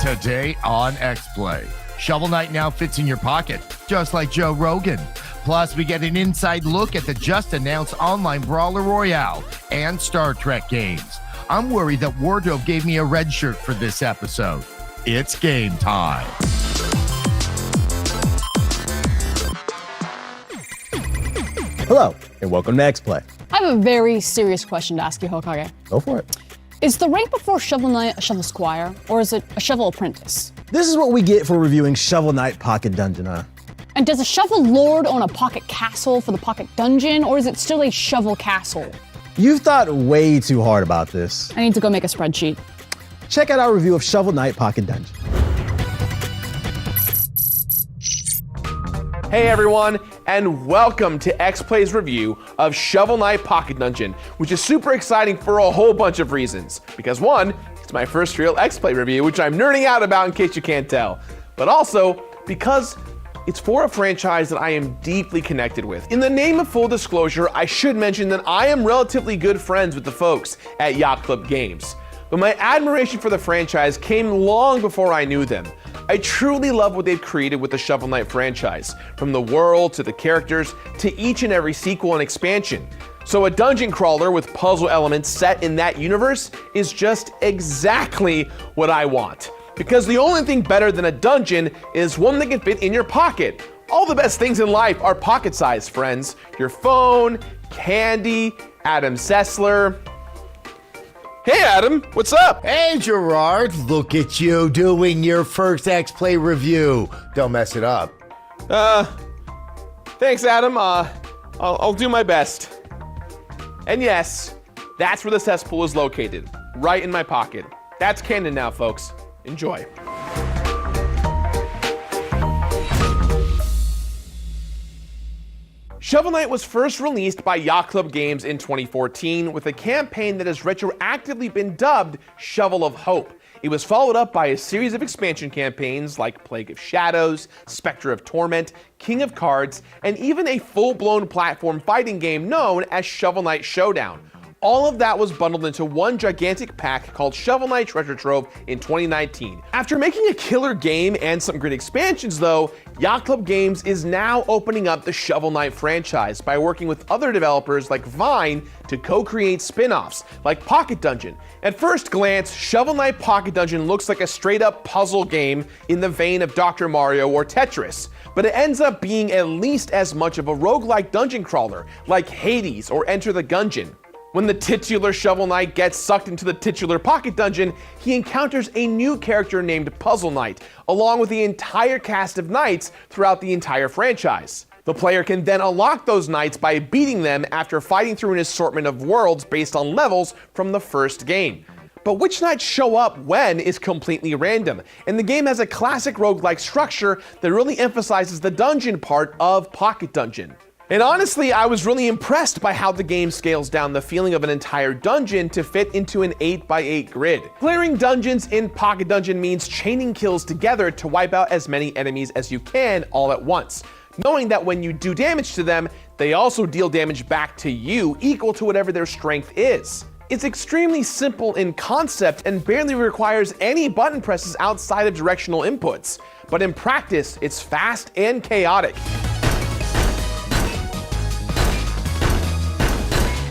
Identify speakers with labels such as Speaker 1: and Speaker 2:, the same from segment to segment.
Speaker 1: Today on XPlay, Shovel Knight now fits in your pocket, just like Joe Rogan. Plus, we get an inside look at the just-announced online Brawler Royale and Star Trek games. I'm worried that Wardrobe gave me a red shirt for this episode. It's game time.
Speaker 2: Hello, and welcome to XPlay.
Speaker 3: I have a very serious question to ask you, Hokage.
Speaker 2: Go for it.
Speaker 3: Is the rank before Shovel Knight a Shovel Squire, or is it a Shovel Apprentice?
Speaker 2: This is what we get for reviewing Shovel Knight Pocket Dungeon, huh?
Speaker 3: And does a Shovel Lord own a Pocket Castle for the Pocket Dungeon, or is it still a Shovel Castle?
Speaker 2: You've thought way too hard about this.
Speaker 3: I need to go make a spreadsheet.
Speaker 2: Check out our review of Shovel Knight Pocket Dungeon.
Speaker 4: Hey everyone, and welcome to XPlay's review of Shovel Knight Pocket Dungeon, which is super exciting for a whole bunch of reasons. Because one, it's my first real XPlay review, which I'm nerding out about in case you can't tell. But also, because it's for a franchise that I am deeply connected with. In the name of full disclosure, I should mention that I am relatively good friends with the folks at Yacht Club Games. But my admiration for the franchise came long before I knew them. I truly love what they've created with the Shovel Knight franchise, from the world to the characters to each and every sequel and expansion. So a dungeon crawler with puzzle elements set in that universe is just exactly what I want. Because the only thing better than a dungeon is one that can fit in your pocket. All the best things in life are pocket-sized, friends. Your phone, candy, Adam Sessler. Hey Adam, what's up?
Speaker 1: Hey Gerard, look at you doing your first XPlay review. Don't mess it up.
Speaker 4: Thanks Adam, I'll do my best. And yes, that's where the cesspool is located, right in my pocket. That's canon now, folks. Enjoy. Shovel Knight was first released by Yacht Club Games in 2014 with a campaign that has retroactively been dubbed Shovel of Hope. It was followed up by a series of expansion campaigns like Plague of Shadows, Spectre of Torment, King of Cards, and even a full-blown platform fighting game known as Shovel Knight Showdown. All of that was bundled into one gigantic pack called Shovel Knight Treasure Trove in 2019. After making a killer game and some great expansions though, Yacht Club Games is now opening up the Shovel Knight franchise by working with other developers like Vine to co-create spin-offs like Pocket Dungeon. At first glance, Shovel Knight Pocket Dungeon looks like a straight-up puzzle game in the vein of Dr. Mario or Tetris, but it ends up being at least as much of a roguelike dungeon crawler like Hades or Enter the Gungeon. When the titular Shovel Knight gets sucked into the titular Pocket Dungeon, he encounters a new character named Puzzle Knight, along with the entire cast of knights throughout the entire franchise. The player can then unlock those knights by beating them after fighting through an assortment of worlds based on levels from the first game. But which knights show up when is completely random, and the game has a classic roguelike structure that really emphasizes the dungeon part of Pocket Dungeon. And honestly, I was really impressed by how the game scales down the feeling of an entire dungeon to fit into an 8x8 grid. Clearing dungeons in Pocket Dungeon means chaining kills together to wipe out as many enemies as you can all at once, knowing that when you do damage to them, they also deal damage back to you equal to whatever their strength is. It's extremely simple in concept and barely requires any button presses outside of directional inputs, but in practice, it's fast and chaotic.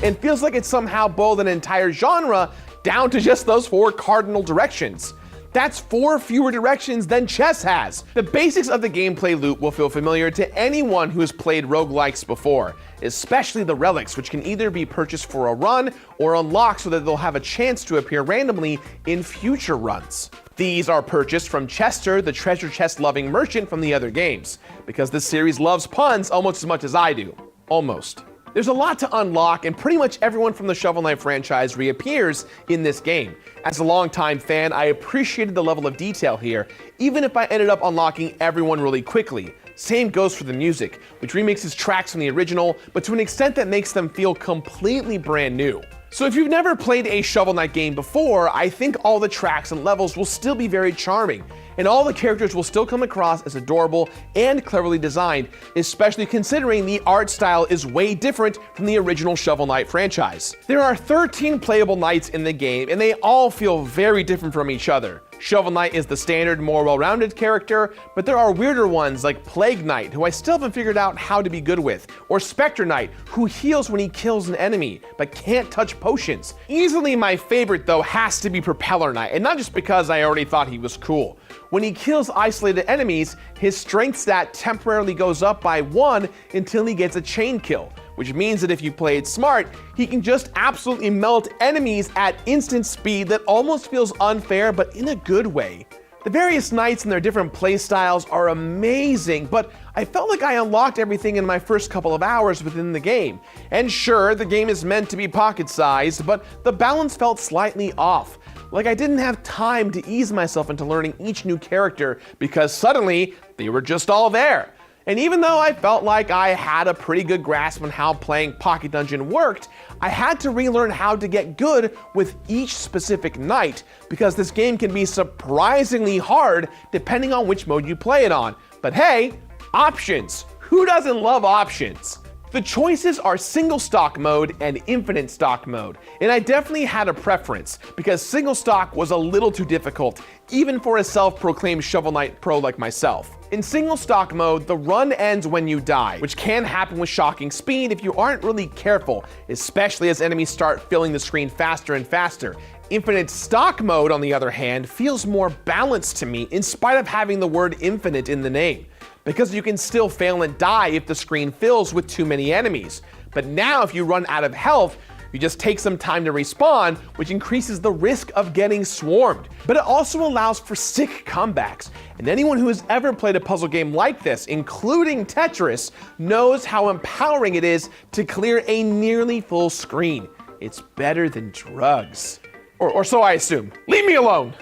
Speaker 4: It feels like it somehow boiled an entire genre down to just those 4 cardinal directions. That's 4 fewer directions than chess has. The basics of the gameplay loop will feel familiar to anyone who has played roguelikes before, especially the relics, which can either be purchased for a run or unlocked so that they'll have a chance to appear randomly in future runs. These are purchased from Chester, the treasure chest loving merchant from the other games, because this series loves puns almost as much as I do. Almost. There's a lot to unlock, and pretty much everyone from the Shovel Knight franchise reappears in this game. As a longtime fan, I appreciated the level of detail here, even if I ended up unlocking everyone really quickly. Same goes for the music, which remixes tracks from the original, but to an extent that makes them feel completely brand new. So if you've never played a Shovel Knight game before, I think all the tracks and levels will still be very charming, and all the characters will still come across as adorable and cleverly designed, especially considering the art style is way different from the original Shovel Knight franchise. There are 13 playable knights in the game, and they all feel very different from each other. Shovel Knight is the standard, more well-rounded character, but there are weirder ones like Plague Knight, who I still haven't figured out how to be good with, or Spectre Knight, who heals when he kills an enemy, but can't touch potions. Easily my favorite, though, has to be Propeller Knight, and not just because I already thought he was cool. When he kills isolated enemies, his strength stat temporarily goes up by 1 until he gets a chain kill, which means that if you play it smart, he can just absolutely melt enemies at instant speed that almost feels unfair, but in a good way. The various knights and their different playstyles are amazing, but I felt like I unlocked everything in my first couple of hours within the game. And sure, the game is meant to be pocket-sized, but the balance felt slightly off. Like I didn't have time to ease myself into learning each new character because suddenly they were just all there. And even though I felt like I had a pretty good grasp on how playing Pocket Dungeon worked, I had to relearn how to get good with each specific knight, because this game can be surprisingly hard depending on which mode you play it on. But hey, options! Who doesn't love options? The choices are single stock mode and infinite stock mode, and I definitely had a preference because single stock was a little too difficult, even for a self-proclaimed Shovel Knight pro like myself. In single stock mode, the run ends when you die, which can happen with shocking speed if you aren't really careful, especially as enemies start filling the screen faster and faster. Infinite stock mode, on the other hand, feels more balanced to me in spite of having the word infinite in the name, because you can still fail and die if the screen fills with too many enemies. But now if you run out of health, you just take some time to respawn, which increases the risk of getting swarmed. But it also allows for sick comebacks, and anyone who has ever played a puzzle game like this, including Tetris, knows how empowering it is to clear a nearly full screen. It's better than drugs. Or so I assume. Leave me alone!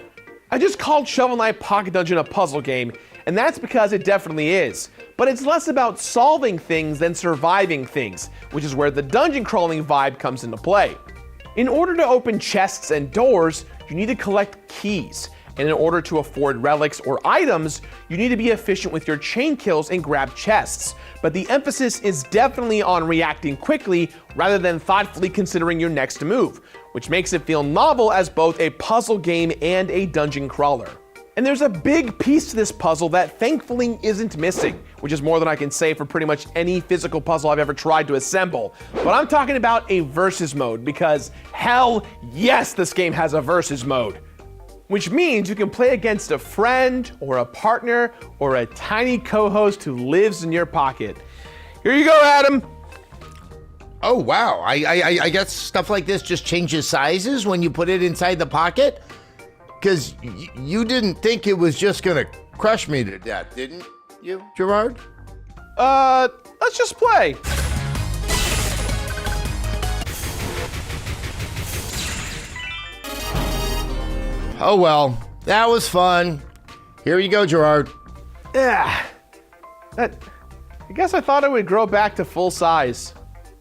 Speaker 4: I just called Shovel Knight Pocket Dungeon a puzzle game, and that's because it definitely is. But it's less about solving things than surviving things, which is where the dungeon crawling vibe comes into play. In order to open chests and doors, you need to collect keys. And in order to afford relics or items, you need to be efficient with your chain kills and grab chests. But the emphasis is definitely on reacting quickly rather than thoughtfully considering your next move, which makes it feel novel as both a puzzle game and a dungeon crawler. And there's a big piece to this puzzle that thankfully isn't missing, which is more than I can say for pretty much any physical puzzle I've ever tried to assemble. But I'm talking about a versus mode, because hell yes, this game has a versus mode. Which means you can play against a friend or a partner or a tiny co-host who lives in your pocket. Here you go, Adam.
Speaker 1: Oh, wow. I guess stuff like this just changes sizes when you put it inside the pocket? Because you didn't think it was just going to crush me to death, didn't you, Gerard?
Speaker 4: Let's just play.
Speaker 1: Oh, well, that was fun. Here you go, Gerard.
Speaker 4: Yeah. I guess I thought it would grow back to full size.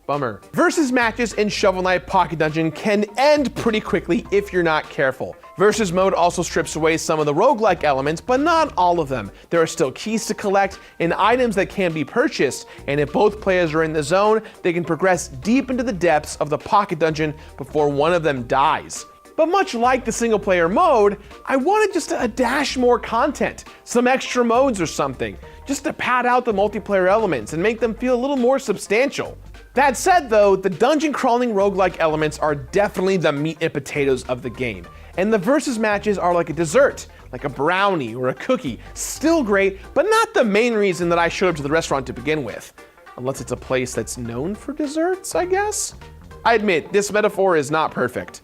Speaker 4: Bummer. Versus matches in Shovel Knight Pocket Dungeon can end pretty quickly if you're not careful. Versus mode also strips away some of the roguelike elements, but not all of them. There are still keys to collect and items that can be purchased, and if both players are in the zone, they can progress deep into the depths of the Pocket Dungeon before one of them dies. But much like the single player mode, I wanted just a dash more content, some extra modes or something, just to pad out the multiplayer elements and make them feel a little more substantial. That said though, the dungeon crawling roguelike elements are definitely the meat and potatoes of the game, and the versus matches are like a dessert, like a brownie or a cookie, still great, but not the main reason that I showed up to the restaurant to begin with. Unless it's a place that's known for desserts, I guess? I admit, this metaphor is not perfect.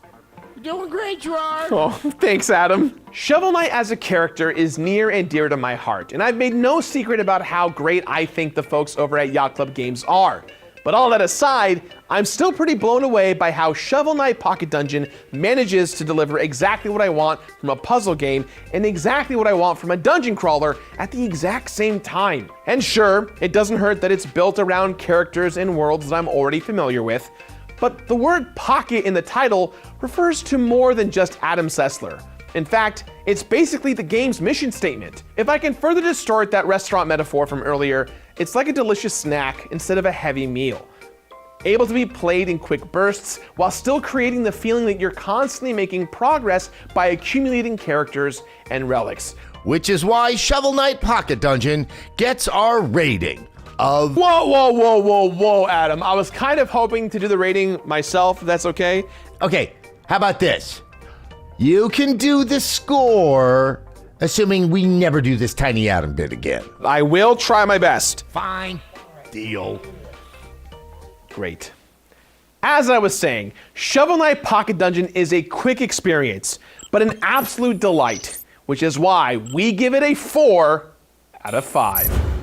Speaker 1: You're doing great, Gerard.
Speaker 4: Oh, thanks, Adam. Shovel Knight as a character is near and dear to my heart, and I've made no secret about how great I think the folks over at Yacht Club Games are. But all that aside, I'm still pretty blown away by how Shovel Knight Pocket Dungeon manages to deliver exactly what I want from a puzzle game and exactly what I want from a dungeon crawler at the exact same time. And sure, it doesn't hurt that it's built around characters and worlds that I'm already familiar with, but the word pocket in the title refers to more than just Adam Sessler. In fact, it's basically the game's mission statement. If I can further distort that restaurant metaphor from earlier, it's like a delicious snack instead of a heavy meal. able to be played in quick bursts while still creating the feeling that you're constantly making progress by accumulating characters and relics.
Speaker 1: Which is why Shovel Knight Pocket Dungeon gets our rating of...
Speaker 4: Whoa, Adam. I was kind of hoping to do the rating myself, if that's okay.
Speaker 1: Okay, how about this? You can do the score, assuming we never do this Tiny Adam bit again.
Speaker 4: I will try my best.
Speaker 1: Fine. Deal.
Speaker 4: Great. As I was saying, Shovel Knight Pocket Dungeon is a quick experience, but an absolute delight, which is why we give it a 4 out of 5.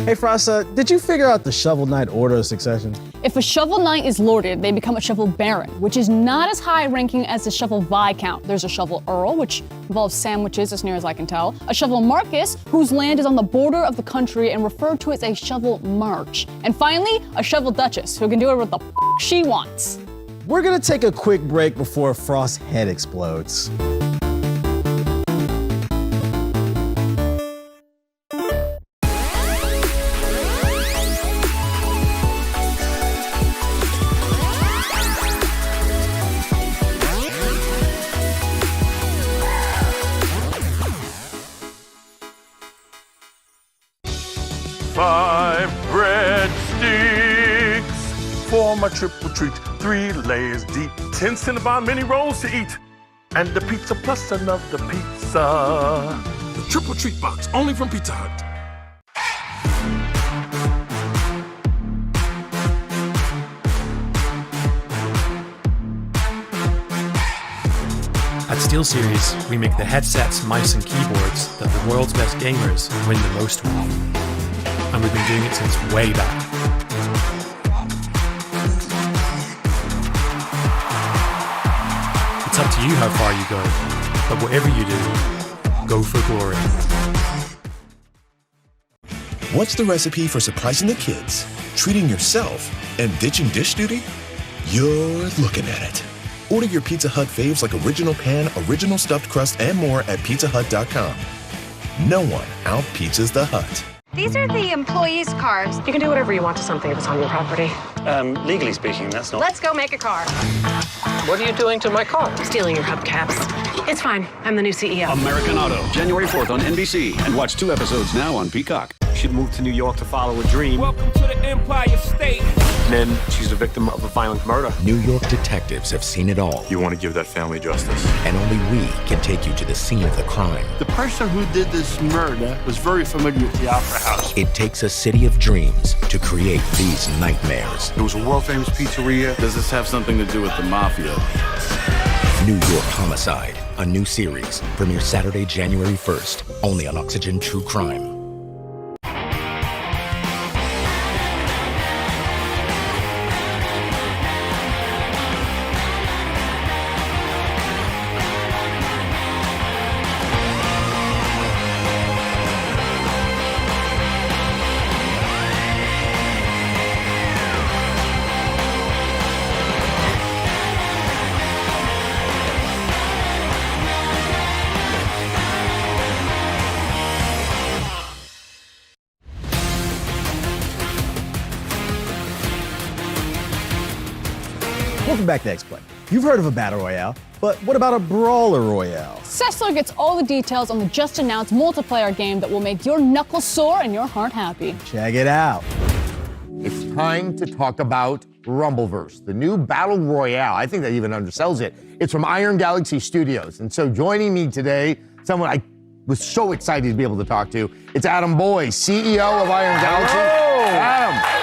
Speaker 2: Hey, Frost, did you figure out the Shovel Knight order of succession?
Speaker 3: If a Shovel Knight is lorded, they become a Shovel Baron, which is not as high ranking as the Shovel Viscount. There's a Shovel Earl, which involves sandwiches as near as I can tell. A Shovel Marquis, whose land is on the border of the country and referred to as a Shovel March. And finally, a Shovel Duchess, who can do what the f she wants.
Speaker 2: We're gonna take a quick break before Frost's head explodes.
Speaker 5: For my triple treat, 3 layers deep, 10 Cinnabon mini rolls to eat, and the pizza plus another pizza. The triple treat box, only from Pizza Hut.
Speaker 6: At SteelSeries, we make the headsets, mice, and keyboards that the world's best gamers win the most with. And we've been doing it since way back. It's up to you how far you go, but whatever you do, go for glory.
Speaker 7: What's the recipe for surprising the kids, treating yourself, and ditching dish duty? You're looking at it. Order your Pizza Hut faves like original pan, original stuffed crust, and more at pizzahut.com. No one out-pizzas the Hut.
Speaker 8: These are the employees' cars.
Speaker 9: You can do whatever you want to something if it's on your property.
Speaker 10: Legally speaking, that's not...
Speaker 8: Let's go make a car.
Speaker 10: What are you doing to my car?
Speaker 9: Stealing your hubcaps. It's fine. I'm the new CEO.
Speaker 11: American Auto, January 4th on NBC. And watch 2 episodes now on Peacock.
Speaker 12: She'd moved to New York to follow a dream.
Speaker 13: Welcome to the Empire State.
Speaker 12: And then she's a victim of a violent murder.
Speaker 14: New York detectives have seen it all.
Speaker 15: You want to give that family justice.
Speaker 14: And only we can take you to the scene of the crime.
Speaker 16: The person who did this murder was very familiar with the Opera House.
Speaker 14: It takes a city of dreams to create these nightmares.
Speaker 15: It was a world-famous pizzeria. Does this have something to do with the mafia?
Speaker 14: New York Homicide, a new series. Premieres Saturday, January 1st. Only on Oxygen True Crime.
Speaker 2: Welcome back to XPlay. You've heard of a Battle Royale, but what about a Brawler Royale?
Speaker 3: Sessler gets all the details on the just announced multiplayer game that will make your knuckles sore and your heart happy.
Speaker 2: Check it out.
Speaker 1: It's time to talk about Rumbleverse, the new Battle Royale. I think that even undersells it. It's from Iron Galaxy Studios. And so joining me today, someone I was so excited to be able to talk to, it's Adam Boy, CEO of Iron Galaxy. Adam.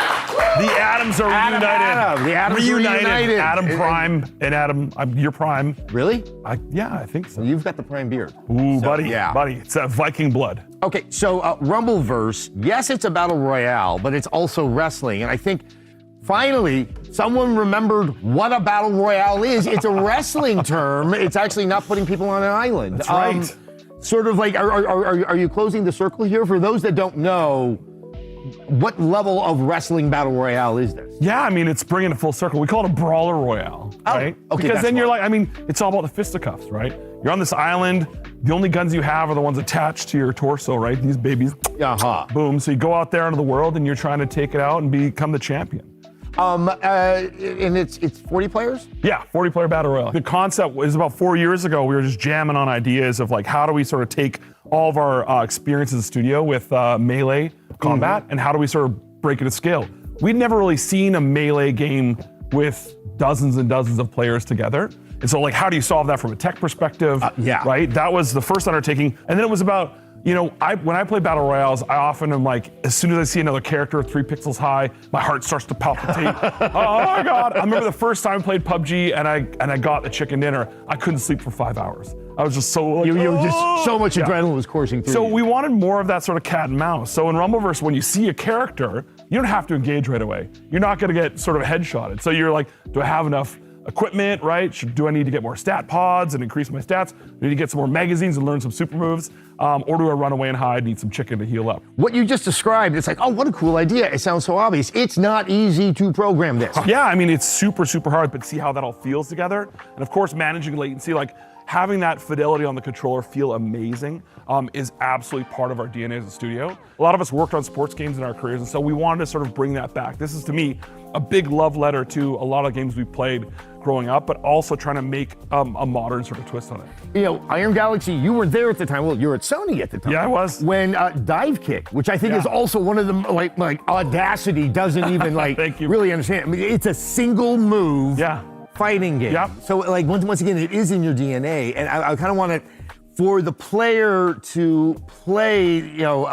Speaker 5: The Adams are reunited.
Speaker 1: The Adams are reunited.
Speaker 5: Adam Prime and Adam, you're Prime.
Speaker 1: Really?
Speaker 5: Yeah, I think so.
Speaker 1: You've got the Prime beard.
Speaker 5: Ooh,
Speaker 1: so,
Speaker 5: buddy,
Speaker 1: yeah.
Speaker 5: buddy. It's Viking blood.
Speaker 1: Okay, so Rumbleverse, yes, it's a battle royale, but it's also wrestling. And I think finally someone remembered what a battle royale is. It's a wrestling term. It's actually not putting people on an island.
Speaker 5: That's right.
Speaker 1: Sort of like, are you closing the circle here? For those that don't know, what level of wrestling battle royale is this?
Speaker 5: Yeah, I mean, it's bringing it full circle. We call it a brawler royale, right?
Speaker 1: Okay,
Speaker 5: because then you're like, I mean, it's all about the fisticuffs, right? You're on this island. The only guns you have are the ones attached to your torso, right? These babies.
Speaker 1: Uh-huh.
Speaker 5: Boom. So you go out there into the world and you're trying to take it out and become the champion.
Speaker 1: And it's 40 players?
Speaker 5: Yeah, 40-player battle royale. The concept was about 4 years ago. We were just jamming on ideas of like, how do we sort of take all of our experience in the studio with melee combat, and how do we sort of break it to scale? We'd never really seen a melee game with dozens and dozens of players together. And so like, how do you solve that from a tech perspective? Right? That was the first undertaking. And then it was about, you know, when I play battle royales, I often am like, as soon as I see another character 3 pixels high, my heart starts to palpitate. Oh my God. I remember the first time I played PUBG and I got the chicken dinner. I couldn't sleep for 5 hours. I was just so like,
Speaker 1: you were just so much adrenaline was coursing through.
Speaker 5: So
Speaker 1: you.
Speaker 5: we wanted more of that sort of cat and mouse. So in Rumbleverse, when you see a character, you don't have to engage right away. You're not gonna get sort of headshotted. So you're like, do I have enough equipment, right? Do I need to get more stat pods and increase my stats? Do I need to get some more magazines and learn some super moves? Or do I run away and hide, need some chicken to heal up?
Speaker 1: What you just described, it's like, oh, what a cool idea. It sounds so obvious. It's not easy to program this.
Speaker 5: Yeah, I mean, it's super, super hard, but see how that all feels together? And of course, managing latency, like having that fidelity on the controller feel amazing is absolutely part of our DNA as a studio. A lot of us worked on sports games in our careers, and so we wanted to sort of bring that back. This is, to me, a big love letter to a lot of games we played growing up, but also trying to make a modern sort of twist on it.
Speaker 1: You know, Iron Galaxy, you were there at the time. Well, you were at Sony at the time.
Speaker 5: Yeah, I was.
Speaker 1: When Dive Kick, which I think is also one of them, like Audacity doesn't even like really understand. I mean, it's a single move fighting game. So like once again, it is in your DNA, and I kind of want to, for the player to play, you know,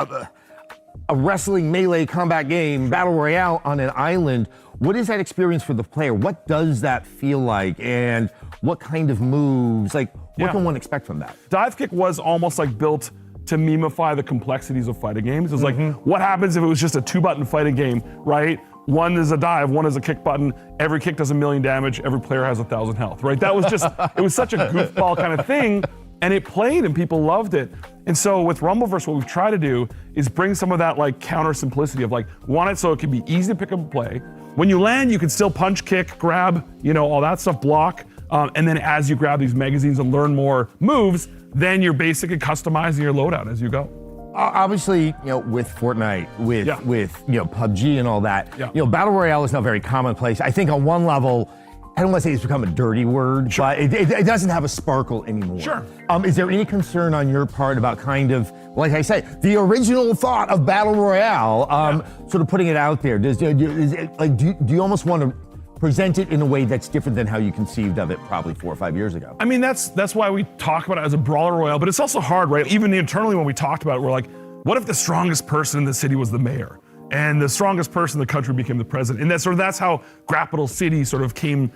Speaker 1: a wrestling melee combat game, battle royale on an island. What is that experience for the player? What does that feel like? And what kind of moves? Like, what can one expect from that?
Speaker 5: Dive Kick was almost like built to memify the complexities of fighting games. It was like, what happens if it was just a 2-button fighting game, right? One is a dive, one is a kick button. Every kick does 1,000,000 damage. Every player has 1,000 health, right? That was just, it was such a goofball kind of thing. And it played and people loved it. And so with Rumbleverse, what we've tried to do is bring some of that like counter simplicity of like, want it so it can be easy to pick up and play. When you land, you can still punch, kick, grab, you know, all that stuff, block. And then as you grab these magazines and learn more moves, then you're basically customizing your loadout as you go.
Speaker 1: Obviously, you know, with Fortnite, with you know, PUBG and all that, you know, Battle Royale is now very commonplace. I think on one level, I don't want to say it's become a dirty word, but it doesn't have a sparkle anymore. Is there any concern on your part about kind of, like I said, the original thought of Battle Royale, sort of putting it out there? Do you almost want to present it in a way that's different than how you conceived of it probably 4 or 5 years ago?
Speaker 5: I mean, that's why we talk about it as a brawler royale, but it's also hard, right? Even internally when we talked about it, we're like, what if the strongest person in the city was the mayor? And the strongest person in the country became the president. And that's how Grappital City sort of came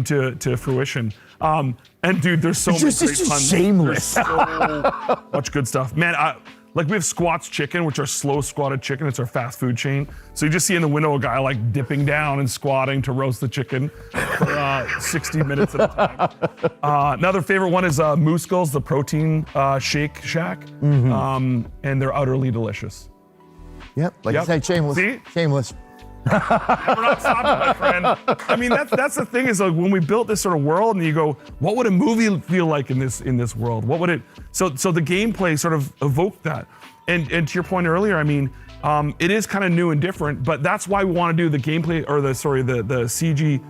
Speaker 5: to fruition. And dude, there's so many great puns.
Speaker 1: Shameless.
Speaker 5: There's so much good stuff. Man, like we have Squat's Chicken, which are slow squatted chicken. It's our fast food chain. So you just see in the window a guy like dipping down and squatting to roast the chicken for 60 minutes at a time. Another favorite one is Moose Skulls, the protein shake shack. And they're utterly delicious.
Speaker 1: Yep, like you said, shameless.
Speaker 5: See?
Speaker 1: Shameless.
Speaker 5: We're not stopping, my friend. I mean, that's the thing is like when we built this sort of world, and you go, what would a movie feel like in this world? What would it? So the gameplay sort of evoked that. And to your point earlier, I mean, it is kind of new and different, but that's why we want to do the gameplay or the CG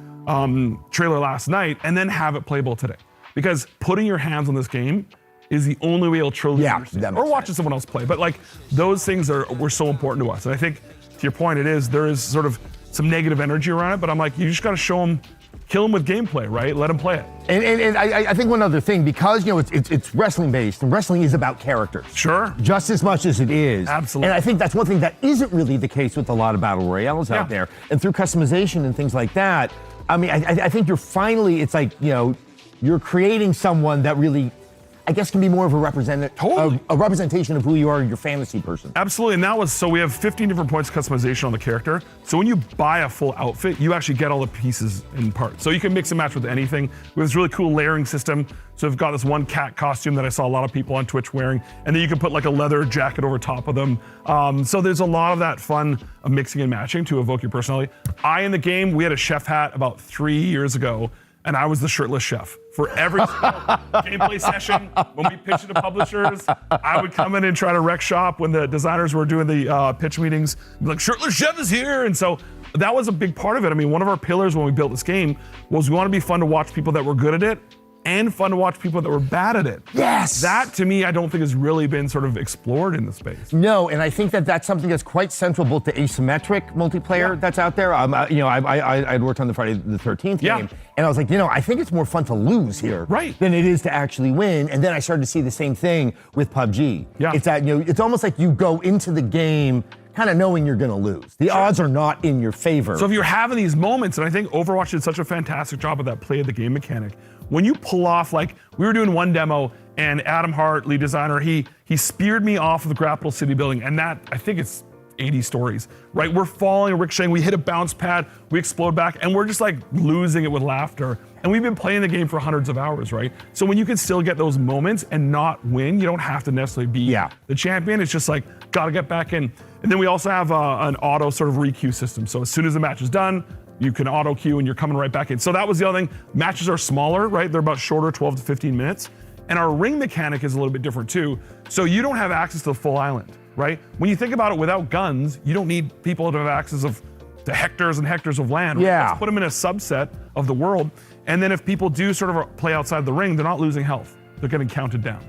Speaker 5: trailer last night, and then have it playable today. Because putting your hands on this game is the only way you'll truly understand. Or watching someone else play. But like those things were so important to us. And I think to your point, there is sort of some negative energy around it, but I'm like, you just got to show them, kill them with gameplay, right? Let them play it.
Speaker 1: And I think one other thing, because you know it's wrestling based, and wrestling is about characters.
Speaker 5: Sure.
Speaker 1: Just as much as it is.
Speaker 5: Absolutely.
Speaker 1: And I think that's one thing that isn't really the case with a lot of battle royales out there. And through customization and things like that, I mean, I think you're finally, it's like, you know, you're creating someone that really, I guess, can be more of a representation of who you are, your fantasy person.
Speaker 5: Absolutely, and that was, so we have 15 different points of customization on the character. So when you buy a full outfit, you actually get all the pieces in parts. So you can mix and match with anything. We have this really cool layering system. So we've got this one cat costume that I saw a lot of people on Twitch wearing, and then you can put like a leather jacket over top of them. So there's a lot of that fun of mixing and matching to evoke your personality. In the game, we had a chef hat about 3 years ago, and I was the shirtless chef for every single gameplay session. When we pitched it to publishers, I would come in and try to rec shop when the designers were doing the pitch meetings. Be like, shirtless chef is here, and so that was a big part of it. I mean, one of our pillars when we built this game was we want to be fun to watch people that were good at it and fun to watch people that were bad at it.
Speaker 1: Yes!
Speaker 5: That, to me, I don't think has really been sort of explored in the space.
Speaker 1: No, and I think that that's something that's quite central both to asymmetric multiplayer that's out there. I'd worked on the Friday the 13th game, and I was like, I think it's more fun to lose here than it is to actually win. And then I started to see the same thing with PUBG.
Speaker 5: Yeah.
Speaker 1: It's that, it's almost like you go into the game kind of knowing you're going to lose. The odds are not in your favor.
Speaker 5: So if you're having these moments, and I think Overwatch did such a fantastic job of that play of the game mechanic, when you pull off, like we were doing one demo and Adam Hart, lead designer, he speared me off of the Grapple City building, and that, I think it's 80 stories, right? We're falling and ricocheting, we hit a bounce pad, we explode back, and we're just like losing it with laughter. And we've been playing the game for hundreds of hours, right? So when you can still get those moments and not win, you don't have to necessarily be the champion. It's just like, gotta get back in. And then we also have an auto sort of re-queue system. So as soon as the match is done, you can auto queue and you're coming right back in. So that was the other thing. Matches are smaller, right? They're about shorter, 12 to 15 minutes. And our ring mechanic is a little bit different too. So you don't have access to the full island, right? When you think about it, without guns, you don't need people to have access to hectares and hectares of land. Right?
Speaker 1: Yeah.
Speaker 5: Let's put them in a subset of the world. And then if people do sort of play outside the ring, they're not losing health. They're getting counted down.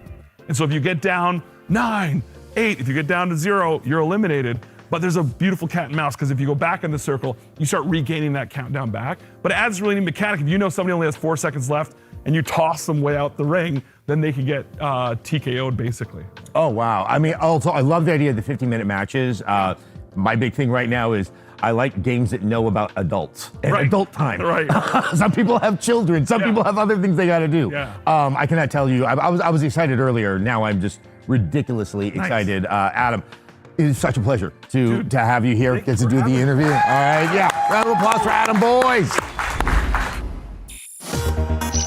Speaker 5: And so if you get down 9, 8, if you get down to 0, you're eliminated. But there's a beautiful cat and mouse, because if you go back in the circle, you start regaining that countdown back. But it adds really neat mechanic. If you know somebody only has 4 seconds left and you toss them way out the ring, then they can get TKO'd basically.
Speaker 1: Oh, wow. I mean, also, I love the idea of the 50-minute matches. My big thing right now is I like games that know about adults and adult time.
Speaker 5: Right.
Speaker 1: Some people have children. Some people have other things they got to do.
Speaker 5: Yeah.
Speaker 1: I cannot tell you. I was excited earlier. Now I'm just ridiculously excited. Adam, it is such a pleasure to have you here, get to do the interview. All right, round of applause for Adam, boys.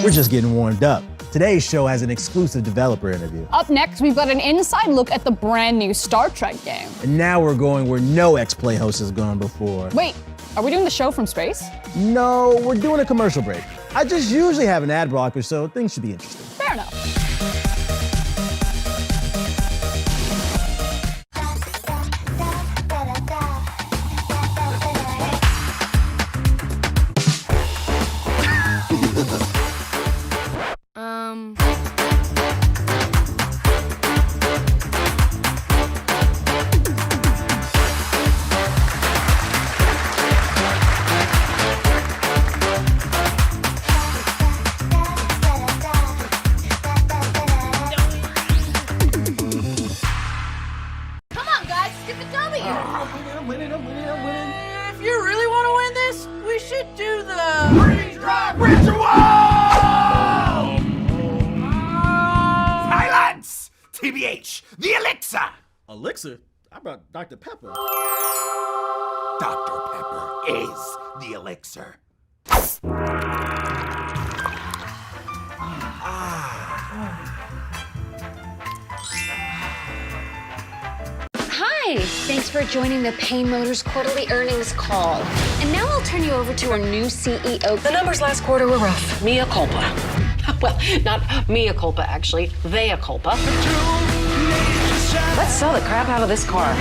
Speaker 2: We're just getting warmed up. Today's show has an exclusive developer interview.
Speaker 3: Up next, we've got an inside look at the brand new Star Trek game.
Speaker 2: And now we're going where no XPlay host has gone before.
Speaker 3: Wait, are we doing the show from space?
Speaker 2: No, we're doing a commercial break. I just usually have an ad blocker, so things should be interesting.
Speaker 3: Fair enough.
Speaker 17: TBH, the elixir!
Speaker 16: Elixir? I brought Dr. Pepper.
Speaker 17: Dr. Pepper is the elixir.
Speaker 18: Hi, thanks for joining the Payne Motors quarterly earnings call. And now I'll turn you over to our new CEO.
Speaker 9: The numbers last quarter were rough. Mea culpa. Well, not mea culpa, actually. Vea culpa. Let's sell the crap out of this car.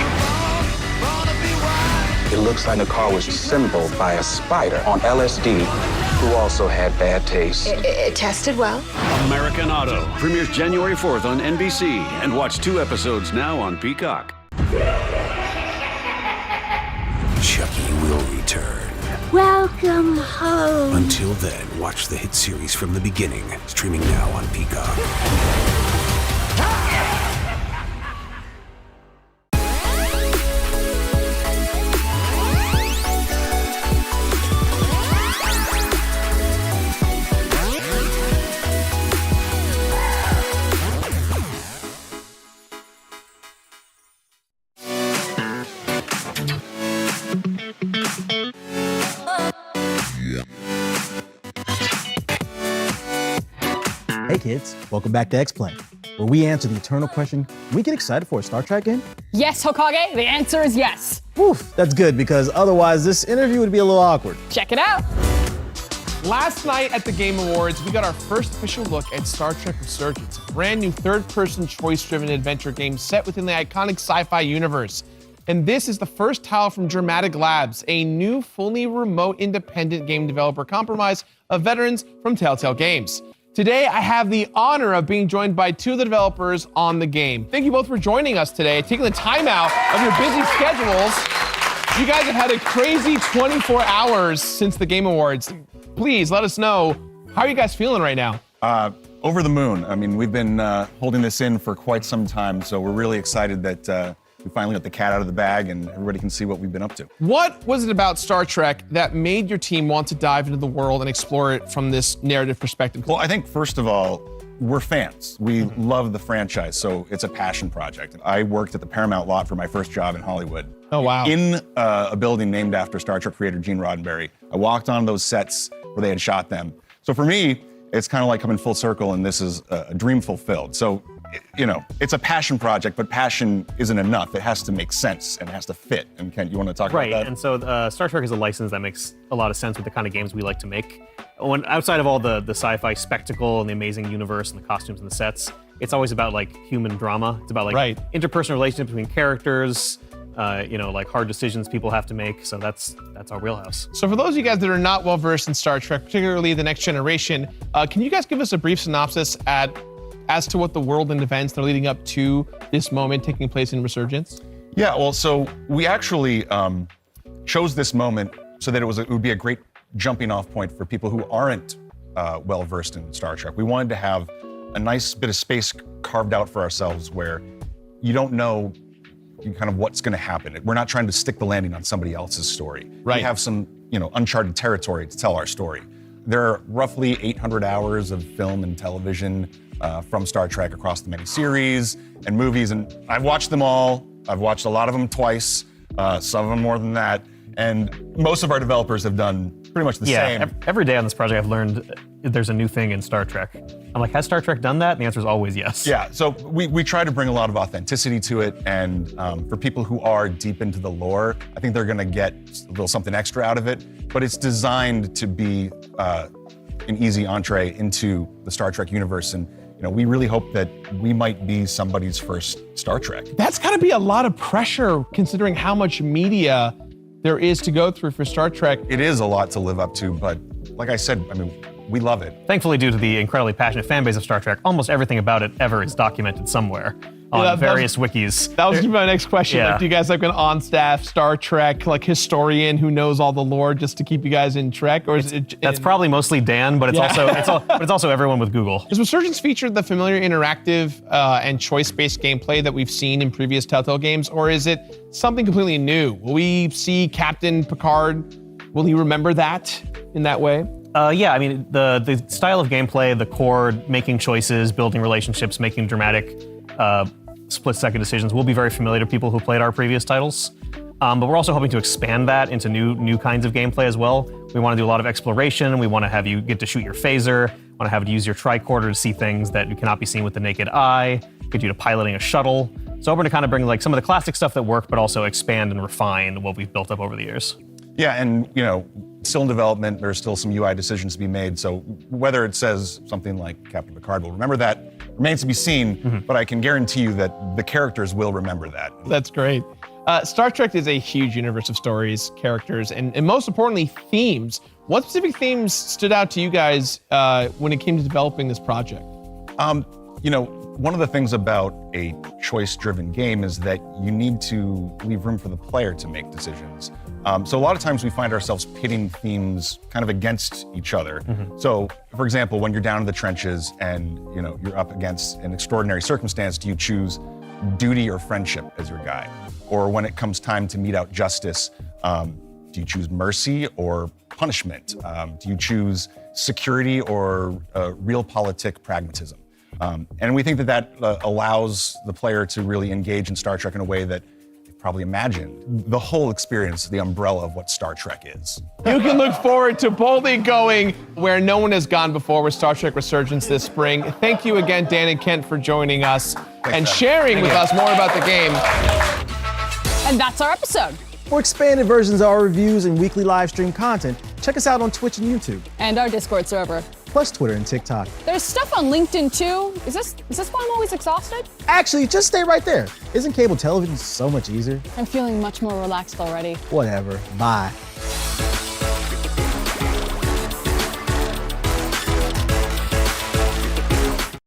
Speaker 11: It looks like the car was assembled by a spider on LSD who also had bad taste.
Speaker 18: It tested well.
Speaker 11: American Auto premieres January 4th on NBC, and watch 2 episodes now on Peacock.
Speaker 14: Chucky will return.
Speaker 19: Welcome home.
Speaker 14: Until then, watch the hit series from the beginning, streaming now on Peacock.
Speaker 2: Hey kids, welcome back to XPlay, where we answer the eternal question, can we get excited for a Star Trek game?
Speaker 3: Yes, Hokage, the answer is yes.
Speaker 2: Oof, that's good because otherwise this interview would be a little awkward.
Speaker 3: Check it out.
Speaker 4: Last night at the Game Awards, we got our first official look at Star Trek Resurgence, a brand new third-person choice-driven adventure game set within the iconic sci-fi universe. And this is the first title from Dramatic Labs, a new, fully remote, independent game developer comprised of veterans from Telltale Games. Today, I have the honor of being joined by two of the developers on the game. Thank you both for joining us today, taking the time out of your busy schedules. You guys have had a crazy 24 hours since the Game Awards. Please let us know, how are you guys feeling right now?
Speaker 20: Over the moon. I mean, we've been holding this in for quite some time, so we're really excited that we finally got the cat out of the bag and everybody can see what we've been up to.
Speaker 4: What was it about Star Trek that made your team want to dive into the world and explore it from this narrative perspective?
Speaker 20: Well, I think first of all, we're fans. We love the franchise, so it's a passion project. I worked at the Paramount lot for my first job in Hollywood.
Speaker 4: Oh, wow.
Speaker 20: In a building named after Star Trek creator Gene Roddenberry. I walked on those sets where they had shot them. So for me, it's kind of like coming full circle, and this is a dream fulfilled. So, you know, it's a passion project, but passion isn't enough. It has to make sense and it has to fit. And Kent, you want to talk about that?
Speaker 21: Right, and so Star Trek is a license that makes a lot of sense with the kind of games we like to make. When outside of all the sci-fi spectacle and the amazing universe and the costumes and the sets, it's always about like human drama. It's about like interpersonal relationships between characters, you know, like hard decisions people have to make. So that's our wheelhouse.
Speaker 4: So for those of you guys that are not well versed in Star Trek, particularly the Next Generation, can you guys give us a brief synopsis as to what the world and events that are leading up to this moment taking place in Resurgence?
Speaker 20: Yeah, well, so we actually chose this moment so that it would be a great jumping off point for people who aren't well versed in Star Trek. We wanted to have a nice bit of space carved out for ourselves where you don't know kind of what's going to happen. We're not trying to stick the landing on somebody else's story.
Speaker 4: Right.
Speaker 20: We have some, you know, uncharted territory to tell our story. There are roughly 800 hours of film and television from Star Trek across the many series and movies, and I've watched them all. I've watched a lot of them twice, some of them more than that, and most of our developers have done pretty much the same.
Speaker 21: Yeah, every day on this project I've learned there's a new thing in Star Trek. I'm like, has Star Trek done that? And the answer is always yes.
Speaker 20: Yeah, so we try to bring a lot of authenticity to it, and for people who are deep into the lore, I think they're gonna get a little something extra out of it, but it's designed to be an easy entree into the Star Trek universe, and you know, we really hope that we might be somebody's first Star Trek.
Speaker 4: That's gotta be a lot of pressure considering how much media there is to go through for Star Trek.
Speaker 20: It is a lot to live up to, but like I said, I mean, we love it.
Speaker 21: Thankfully, due to the incredibly passionate fan base of Star Trek, almost everything about it ever is documented somewhere on various wikis.
Speaker 4: That was gonna be my next question.
Speaker 21: Yeah.
Speaker 4: Like, do you guys have an on-staff Star Trek like historian who knows all the lore just to keep you guys in Trek, or is it?
Speaker 21: That's probably mostly Dan, but it's also everyone with Google.
Speaker 4: Does Resurgence feature the familiar interactive and choice-based gameplay that we've seen in previous Telltale games, or is it something completely new? Will we see Captain Picard? Will he remember that in that way?
Speaker 21: Yeah, I mean, the style of gameplay, the core, making choices, building relationships, making dramatic split-second decisions will be very familiar to people who played our previous titles. But we're also hoping to expand that into new kinds of gameplay as well. We want to do a lot of exploration. We want to have you get to shoot your phaser. We want to have you use your tricorder to see things that you cannot be seen with the naked eye. Get you to piloting a shuttle. So we're going to kind of bring like some of the classic stuff that worked, but also expand and refine what we've built up over the years.
Speaker 20: Yeah, and you know, still in development, there's still some UI decisions to be made. So whether it says something like Captain Picard will remember that remains to be seen, but I can guarantee you that the characters will remember that.
Speaker 4: That's great. Star Trek is a huge universe of stories, characters, and most importantly, themes. What specific themes stood out to you guys when it came to developing this project?
Speaker 20: You know, one of the things about a choice-driven game is that you need to leave room for the player to make decisions. So a lot of times we find ourselves pitting themes kind of against each other. So, for example, when you're down in the trenches and you know you're up against an extraordinary circumstance, do you choose duty or friendship as your guide? Or when it comes time to mete out justice, do you choose mercy or punishment? Do you choose security or realpolitik pragmatism? And we think that allows the player to really engage in Star Trek in a way that they've probably imagined. The whole experience, the umbrella of what Star Trek is.
Speaker 4: You can look forward to boldly going where no one has gone before with Star Trek Resurgence this spring. Thank you again, Dan and Kent, for joining us and sharing with us more about the game.
Speaker 3: And that's our episode.
Speaker 2: For expanded versions of our reviews and weekly live stream content, Check us out on Twitch and YouTube,
Speaker 3: And our Discord server.
Speaker 2: plus Twitter and TikTok.
Speaker 3: There's stuff on LinkedIn too. Is this why I'm always exhausted?
Speaker 2: Actually, just stay right there. Isn't cable television so much easier?
Speaker 3: I'm feeling much more relaxed already.
Speaker 2: Whatever. Bye.